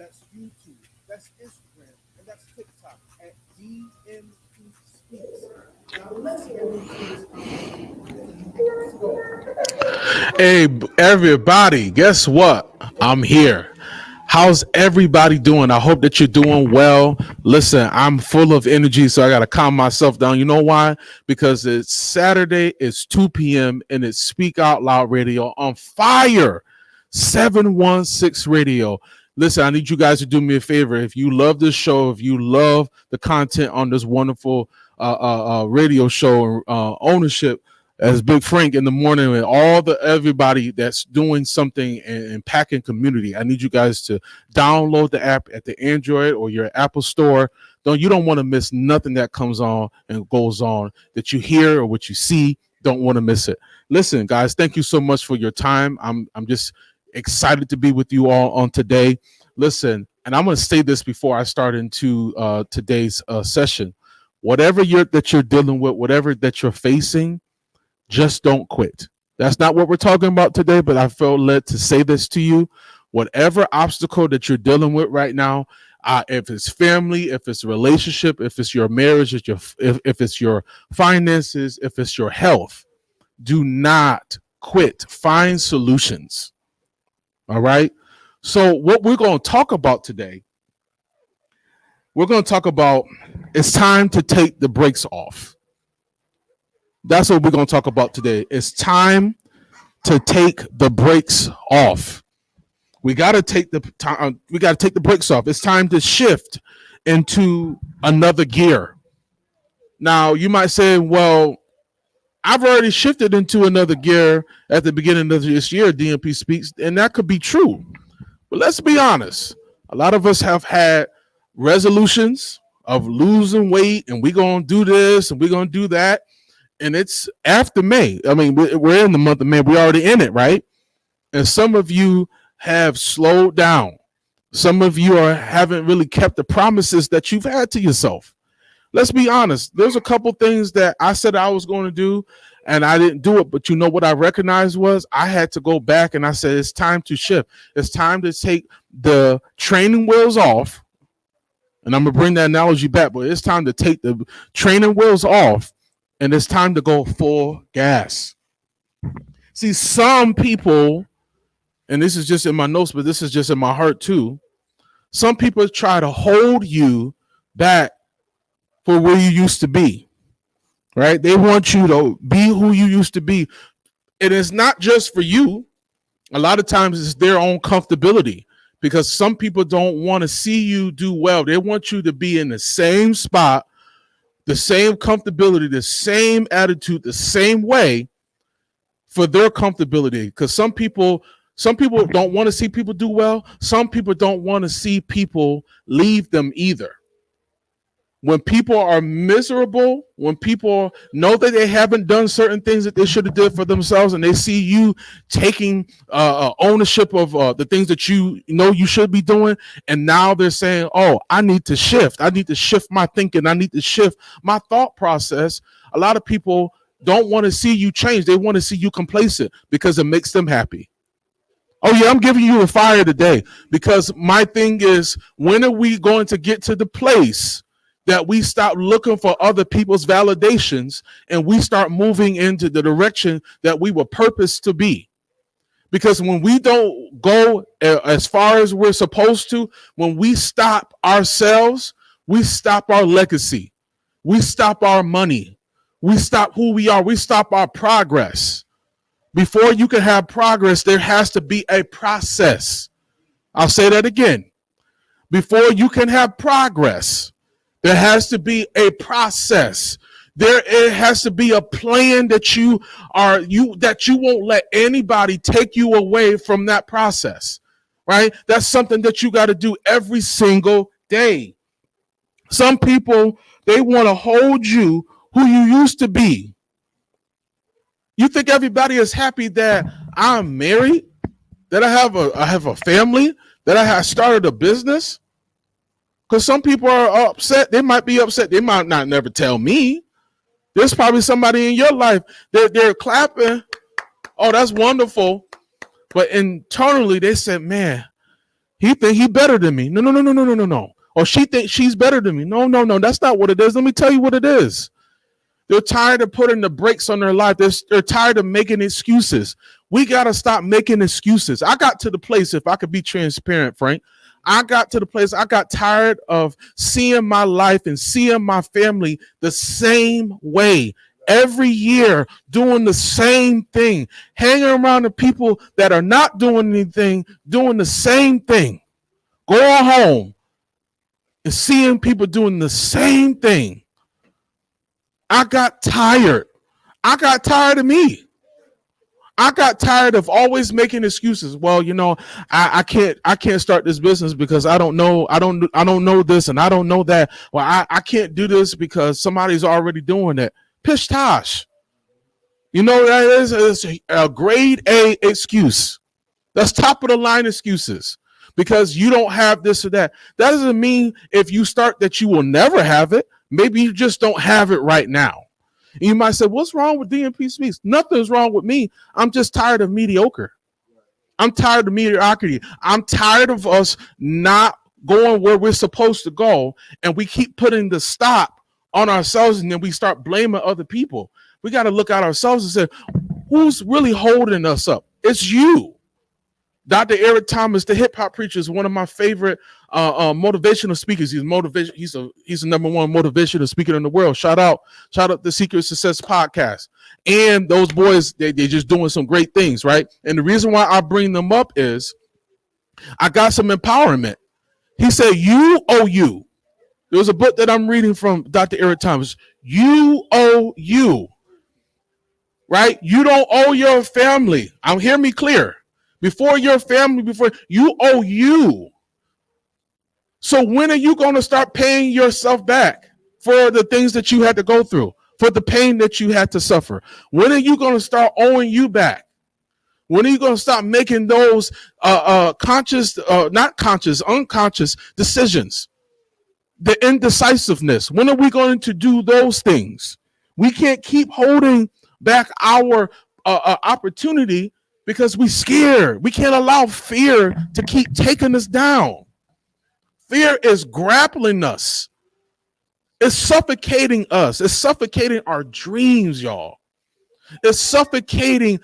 That's YouTube. That's Instagram. And that's TikTok at DMP Speaks. Now let's get into this conversation. Let's go. Hey, everybody, guess what? I'm here. How's everybody doing? I hope that you're doing well. Listen, I'm full of energy, so I got to calm myself down. You know why? Because it's Saturday, it's 2 p.m., and it's Speak Out Loud Radio on fire. 716 Radio. Listen, I need you guys to do me a favor. If you love this show, if you love the content on this wonderful radio show ownership, as Big Frank in the morning and all the everybody that's doing something and packing community. I need you guys to download the app at the Android or your Apple store. You don't want to miss nothing that comes on and goes on that you hear or what you see. Don't want to miss it. Listen, guys, thank you so much for your time. I'm just excited to be with you all on today. Listen, and I'm going to say this before I start into today's session. Whatever that you're dealing with, whatever that you're facing, just don't quit. That's not what we're talking about today, but I felt led to say this to you. Whatever obstacle that you're dealing with right now, if it's family, if it's a relationship, if it's your marriage, if it's your finances, if it's your health, do not quit. Find solutions. All right. So what we're going to talk about today, we're going to talk about it's time to take the brakes off. That's what we're going to talk about today. It's time to take the brakes off. We got to take the time. We got to take the brakes off. It's time to shift into another gear. Now, you might say, well, I've already shifted into another gear at the beginning of this year, DMP Speaks, and that could be true. But let's be honest. A lot of us have had resolutions of losing weight, and we're going to do this, and we're going to do that. And it's after May. I mean, we're in the month of May. We're already in it, right? And some of you have slowed down. Some of you haven't really kept the promises that you've had to yourself. Let's be honest. There's a couple things that I said I was going to do, and I didn't do it. But you know what I recognized was I had to go back, and I said, it's time to shift. It's time to take the training wheels off. And I'm going to bring that analogy back, but it's time to take the training wheels off. And it's time to go full gas. See, some people, and this is just in my notes, but this is just in my heart too. Some people try to hold you back for where you used to be, right? They want you to be who you used to be. It is not just for you. A lot of times it's their own comfortability because some people don't want to see you do well. They want you to be in the same spot, the same comfortability, the same attitude, the same way for their comfortability. Because some people don't want to see people do well. Some people don't want to see people leave them either. When people are miserable, when people know that they haven't done certain things that they should have did for themselves, and they see you taking ownership of the things that you know you should be doing, and now they're saying, oh, I need to shift. I need to shift my thinking. I need to shift my thought process. A lot of people don't want to see you change. They want to see you complacent because it makes them happy. Oh, yeah, I'm giving you a fire today because my thing is, when are we going to get to the place that we stop looking for other people's validations and we start moving into the direction that we were purposed to be? Because when we don't go as far as we're supposed to, when we stop ourselves, we stop our legacy. We stop our money. We stop who we are. We stop our progress. Before you can have progress, there has to be a process. I'll say that again. Before you can have progress, there has to be a process. It has to be a plan that you won't let anybody take you away from that process, right? That's something that you got to do every single day. Some people, they want to hold you who you used to be. You think everybody is happy that I'm married, that I have a family, that I have started a business? Because some people are upset. They might be upset. They might not never tell me. There's probably somebody in your life that they're clapping. Oh, that's wonderful. But internally, they said, man, He think he better than me. No, no, no, no, no, no, no, no. Or she thinks she's better than me. No, no, no. That's not what it is. Let me tell you what it is. They're tired of putting the brakes on their life. They're tired of making excuses. We got to stop making excuses. I got to the place, if I could be transparent, Frank, I got to the place I got tired of seeing my life and seeing my family the same way. Every year doing the same thing, hanging around the people that are not doing anything, doing the same thing, going home and seeing people doing the same thing. I got tired. I got tired of me. I got tired of always making excuses. Well, you know, I can't start this business because I don't know this and I don't know that. Well, I can't do this because somebody's already doing it. Pish tosh. You know, that is a grade A excuse. That's top of the line excuses because you don't have this or that. That doesn't mean if you start that you will never have it. Maybe you just don't have it right now. You might say, what's wrong with DMP Speaks? Nothing's wrong with me. I'm just tired of mediocre. I'm tired of mediocrity. I'm tired of us not going where we're supposed to go. And we keep putting the stop on ourselves and then we start blaming other people. We got to look at ourselves and say, who's really holding us up? It's you. Dr. Eric Thomas, the hip hop preacher, is one of my favorite motivational speakers. He's the number one motivational speaker in the world. Shout out the Secret Success podcast. And those boys, they're just doing some great things, right? And the reason why I bring them up is I got some empowerment. He said, you owe you. There was a book that I'm reading from Dr. Eric Thomas. You owe you, right? You don't owe your family. Hear me clear. Before your family, before you owe you. So when are you going to start paying yourself back for the things that you had to go through, for the pain that you had to suffer? When are you going to start owing you back? When are you going to stop making those unconscious decisions? The indecisiveness. When are we going to do those things? We can't keep holding back our opportunity because we're scared. We can't allow fear to keep taking us down. Fear is grappling us. It's suffocating us. It's suffocating our dreams, y'all. It's suffocating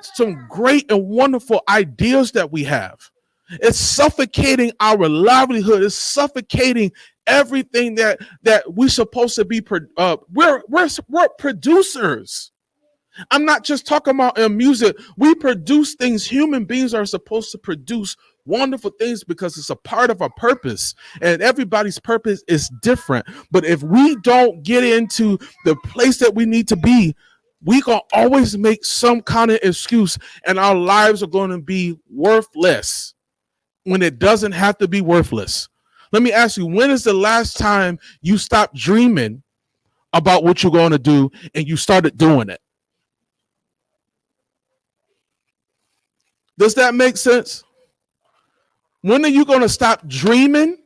some great and wonderful ideas that we have. It's suffocating our livelihood. It's suffocating everything that we're supposed to be. We're producers. I'm not just talking about music. We produce things. Human beings are supposed to produce wonderful things because it's a part of our purpose, and everybody's purpose is different. But if we don't get into the place that we need to be, we gonna always make some kind of excuse, and our lives are going to be worthless when it doesn't have to be worthless. Let me ask you, when is the last time you stopped dreaming about what you're going to do and you started doing it? Does that make sense? When are you going to stop dreaming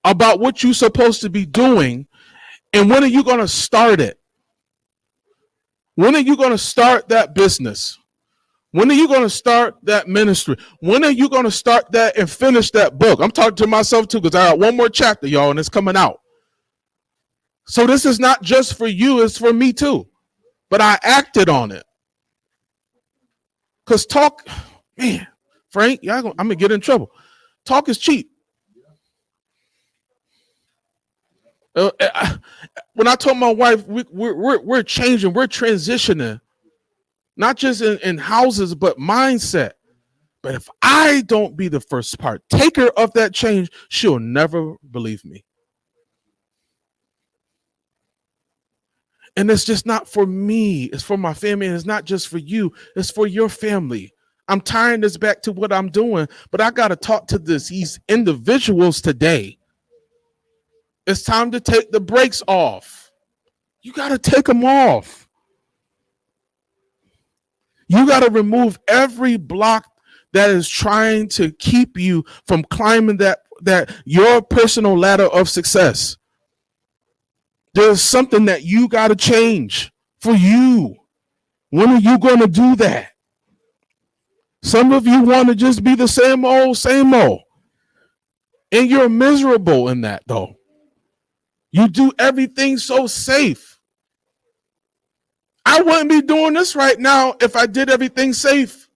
about what you're supposed to be doing? And when are you going to start it? When are you going to start that business? When are you going to start that ministry? When are you going to start that and finish that book? I'm talking to myself too because I got one more chapter, y'all, and it's coming out. So this is not just for you, it's for me too. But I acted on it. Because talk, man, Frank, I'm going to get in trouble. Talk is cheap. When I told my wife, we're changing, we're transitioning, not just in houses, but mindset. But if I don't be the first partaker of that change, she'll never believe me. And it's just not for me. It's for my family. And it's not just for you. It's for your family. I'm tying this back to what I'm doing, but I got to talk to these individuals today. It's time to take the brakes off. You got to take them off. You got to remove every block that is trying to keep you from climbing that your personal ladder of success. There's something that you got to change for you. When are you going to do that? Some of you want to just be the same old, same old. And you're miserable in that, though. You do everything so safe. I wouldn't be doing this right now if I did everything safe.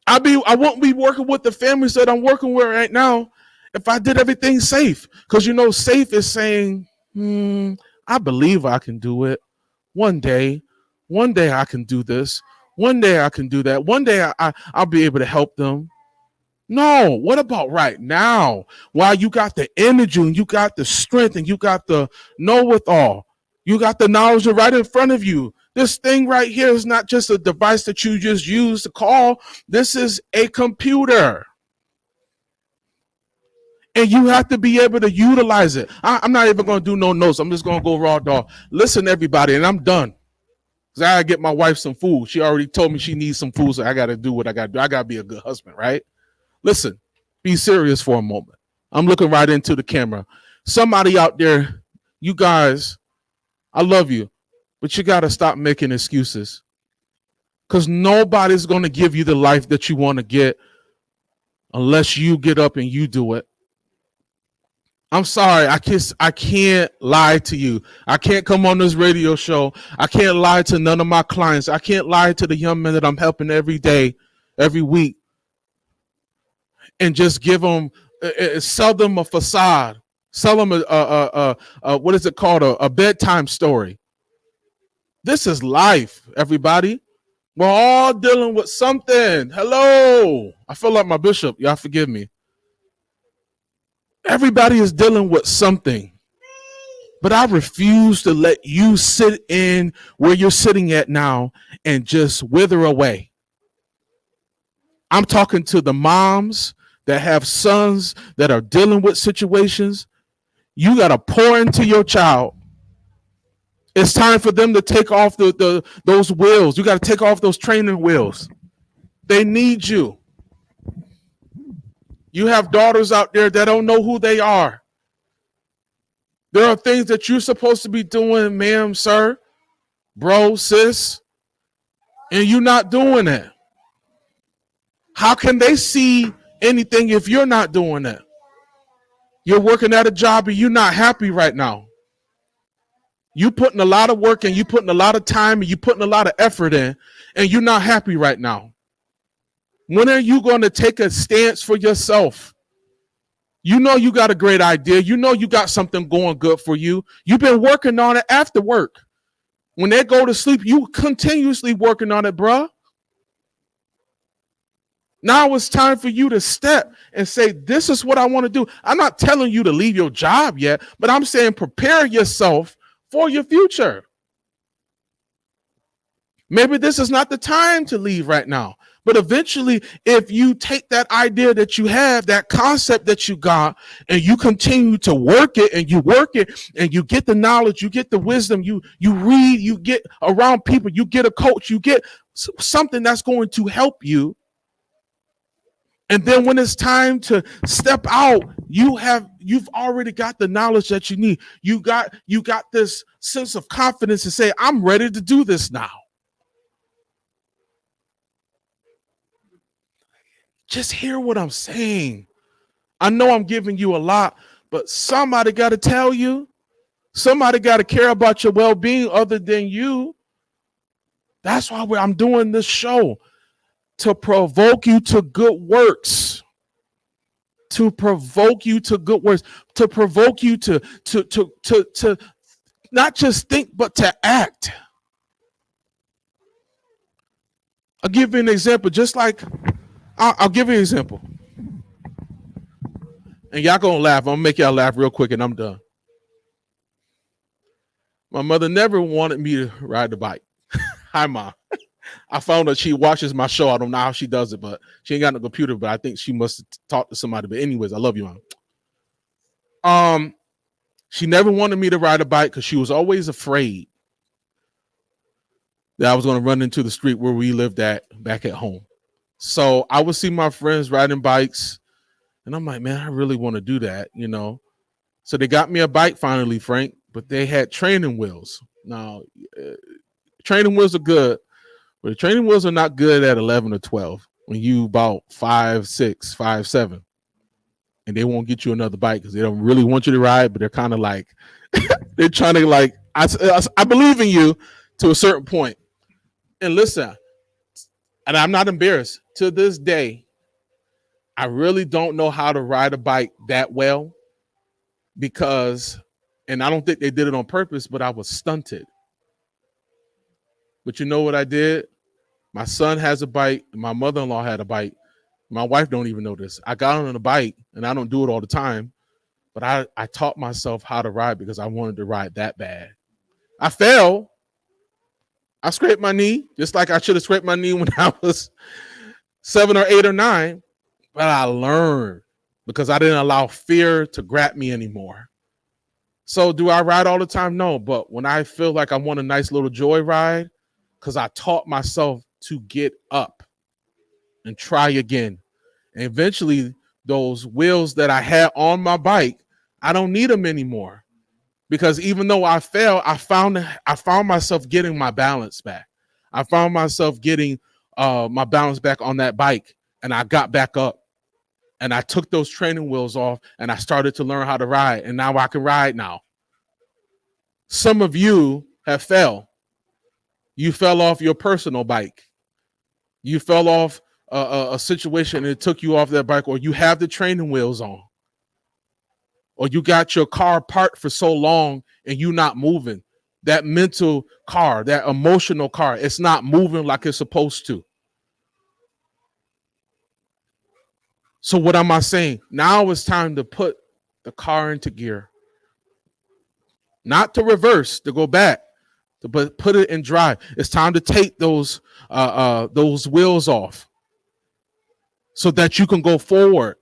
I won't be working with the families that I'm working with right now if I did everything safe. Because safe is saying, I believe I can do it. One day I can do this. One day I can do that. One day I'll be able to help them. No, what about right now? While you got the energy and you got the strength and you got the know-with-all, you got the knowledge right in front of you. This thing right here is not just a device that you just use to call. This is a computer. And you have to be able to utilize it. I'm not even going to do no notes. I'm just going to go raw dog. Listen, everybody, and I'm done. Because I got to get my wife some food. She already told me she needs some food, so I got to do what I got to do. I got to be a good husband, right? Listen, be serious for a moment. I'm looking right into the camera. Somebody out there, you guys, I love you, but you got to stop making excuses. Because nobody's going to give you the life that you want to get unless you get up and you do it. I'm sorry, I can't lie to you. I can't come on this radio show. I can't lie to none of my clients. I can't lie to the young men that I'm helping every day, every week, and just give them, sell them a facade, sell them what is it called, a bedtime story. This is life, everybody. We're all dealing with something. Hello, I feel like my bishop. Y'all forgive me. Everybody is dealing with something. But I refuse to let you sit in where you're sitting at now and just wither away. I'm talking to the moms that have sons that are dealing with situations. You got to pour into your child. It's time for them to take off those wheels. You got to take off those training wheels. They need you. You have daughters out there that don't know who they are. There are things that you're supposed to be doing, ma'am, sir, bro, sis, and you're not doing it. How can they see anything if you're not doing it? You're working at a job and you're not happy right now. You putting a lot of work and you putting a lot of time and you putting a lot of effort in, and you're not happy right now. When are you going to take a stance for yourself? You know you got a great idea. You know you got something going good for you. You've been working on it after work. When they go to sleep, you continuously working on it, bruh. Now it's time for you to step and say, this is what I want to do. I'm not telling you to leave your job yet, but I'm saying prepare yourself for your future. Maybe this is not the time to leave right now. But eventually, if you take that idea that you have, that concept that you got, and you continue to work it and you get the knowledge, you get the wisdom, you read, you get around people, you get a coach, you get something that's going to help you. And then when it's time to step out, you've already got the knowledge that you need. You got this sense of confidence to say, I'm ready to do this now. Just hear what I'm saying. I know I'm giving you a lot, but somebody got to tell you. Somebody got to care about your well-being other than you. That's why I'm doing this show, to provoke you to good works. To provoke you to good works. To provoke you to not just think, but to act. I'll give you an example. I'll give you an example. And y'all gonna laugh. I'm gonna make y'all laugh real quick and I'm done. My mother never wanted me to ride the bike. Hi, Mom. I found that she watches my show. I don't know how she does it, but she ain't got no computer, but I think she must have talked to somebody. But anyways, I love you, Mom. She never wanted me to ride a bike because she was always afraid that I was going to run into the street where we lived at back at home. So I would see my friends riding bikes, and I'm like, man, I really want to do that, you know. So they got me a bike finally, Frank, but they had training wheels. Now, training wheels are good, but the training wheels are not good at 11 or 12 when you about 5'6", 5'7". and they won't get you another bike because they don't really want you to ride, but they're kind of like they're trying to like I believe in you to a certain point. And listen, and I'm not embarrassed. To this day, I really don't know how to ride a bike that well because, and I don't think they did it on purpose, but I was stunted. But you know what I did? My son has a bike. My mother-in-law had a bike. My wife don't even know this. I got on a bike, and I don't do it all the time, but I taught myself how to ride because I wanted to ride that bad. I fell. I scraped my knee, just like I should have scraped my knee when I was 7 or 8 or 9, but I learned because I didn't allow fear to grab me anymore. So do I ride all the time? No, but when I feel like I want a nice little joy ride, because I taught myself to get up and try again. And eventually, those wheels that I had on my bike, I don't need them anymore. Because even though I fell, I found myself getting my balance back. I found myself getting my balance back on that bike, and I got back up. And I took those training wheels off, and I started to learn how to ride. And now I can ride now. Some of you have fell. You fell off your personal bike. You fell off a situation and it took you off that bike, or you have the training wheels on, or you got your car parked for so long and you not moving. That mental car, that emotional car, it's not moving like it's supposed to. So what am I saying? Now it's time to put the car into gear. Not to reverse, to go back, but put it in drive. It's time to take those wheels off so that you can go forward.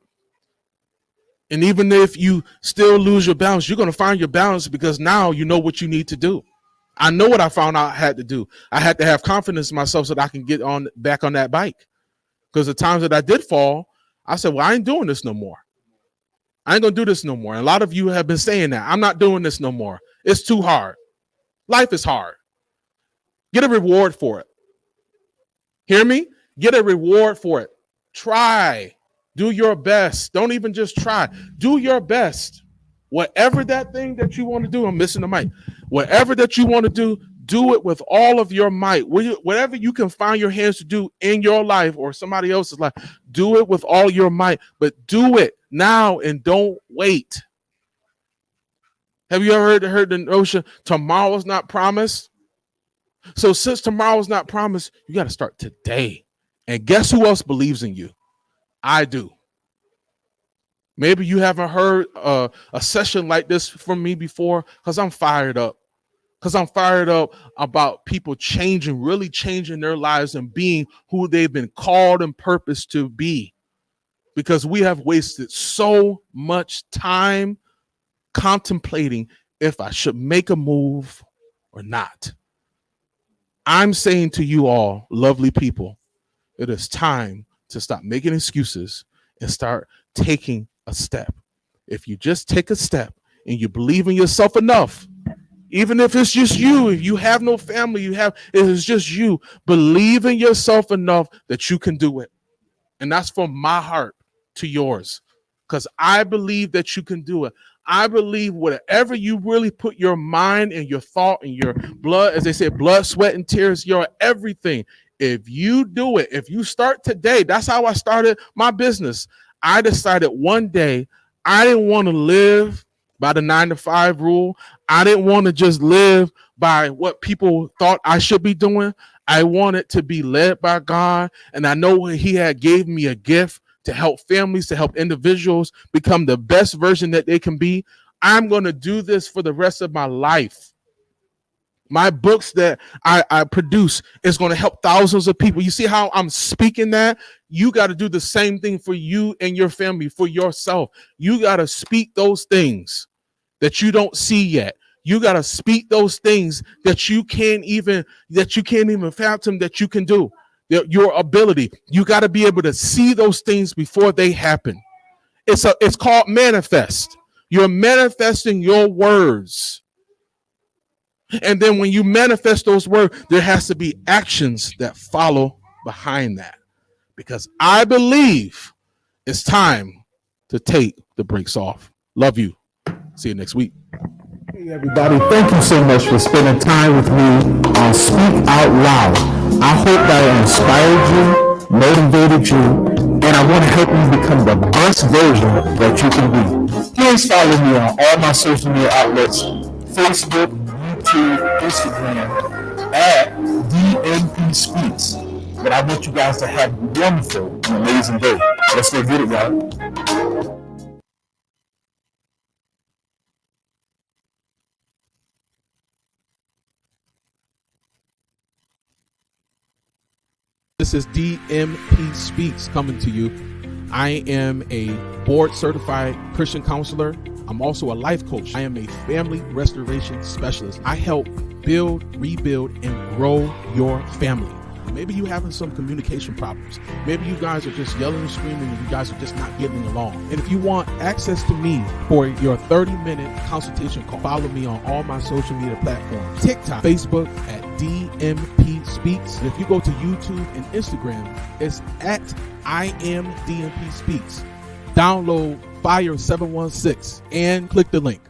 And even if you still lose your balance, you're going to find your balance because now you know what you need to do. I know what I found out I had to do. I had to have confidence in myself so that I can get on back on that bike. Because the times that I did fall, I said, well, I ain't doing this no more. I ain't going to do this no more. And a lot of you have been saying that. I'm not doing this no more. It's too hard. Life is hard. Get a reward for it. Hear me? Get a reward for it. Try. Do your best. Don't even just try. Do your best. Whatever that thing that you want to do, I'm missing the mic. Whatever that you want to do it with all of your might. Whatever you can find your hands to do in your life or somebody else's life, do it with all your might. But do it now and don't wait. Have you ever heard the notion tomorrow's not promised? So since tomorrow's not promised, you got to start today. And guess who else believes in you? I do. Maybe you haven't heard a session like this from me before because I'm fired up. Because I'm fired up about people changing, really changing their lives and being who they've been called and purposed to be. Because we have wasted so much time contemplating if I should make a move or not. I'm saying to you all, lovely people, it is time to stop making excuses and start taking a step. If you just take a step and you believe in yourself enough, even if it's just you, if you have no family, it is just you, believe in yourself enough that you can do it. And that's from my heart to yours, because I believe that you can do it. I believe whatever you really put your mind and your thought and your blood, as they say, blood, sweat, and tears, your everything. If you do it, if you start today, that's how I started my business. I decided one day I didn't want to live by the 9-to-5 rule. I didn't want to just live by what people thought I should be doing. I wanted to be led by God. And I know He had gave me a gift to help families, to help individuals become the best version that they can be. I'm going to do this for the rest of my life. My books that I produce is going to help thousands of people. You see how I'm speaking that? You got to do the same thing for you and your family, for yourself. You got to speak those things that you don't see yet. You got to speak those things that you can't even fathom that you can do. Your ability. You got to be able to see those things before they happen. It's called manifest. You're manifesting your words. And then when you manifest those words, there has to be actions that follow behind that. Because I believe it's time to take the brakes off. Love you. See you next week. Hey everybody, thank you so much for spending time with me on Speak Out Loud. I hope that I inspired you, motivated you, and I want to help you become the best version that you can be. Please follow me on all my social media outlets, Facebook, YouTube, Instagram, at DMP Speaks. But I want you guys to have a wonderful and amazing day. Let's go get it, y'all. This is DMP Speaks coming to you. I am a board certified Christian counselor. I'm also a life coach. I am a family restoration specialist. I help build, rebuild, and grow your family. Maybe you're having some communication problems. Maybe you guys are just yelling and screaming and you guys are just not getting along. And if you want access to me for your 30-minute consultation call, follow me on all my social media platforms. TikTok, Facebook at DMP Speaks. And if you go to YouTube and Instagram, it's at I am DMP Speaks. Download Fire 716 and click the link.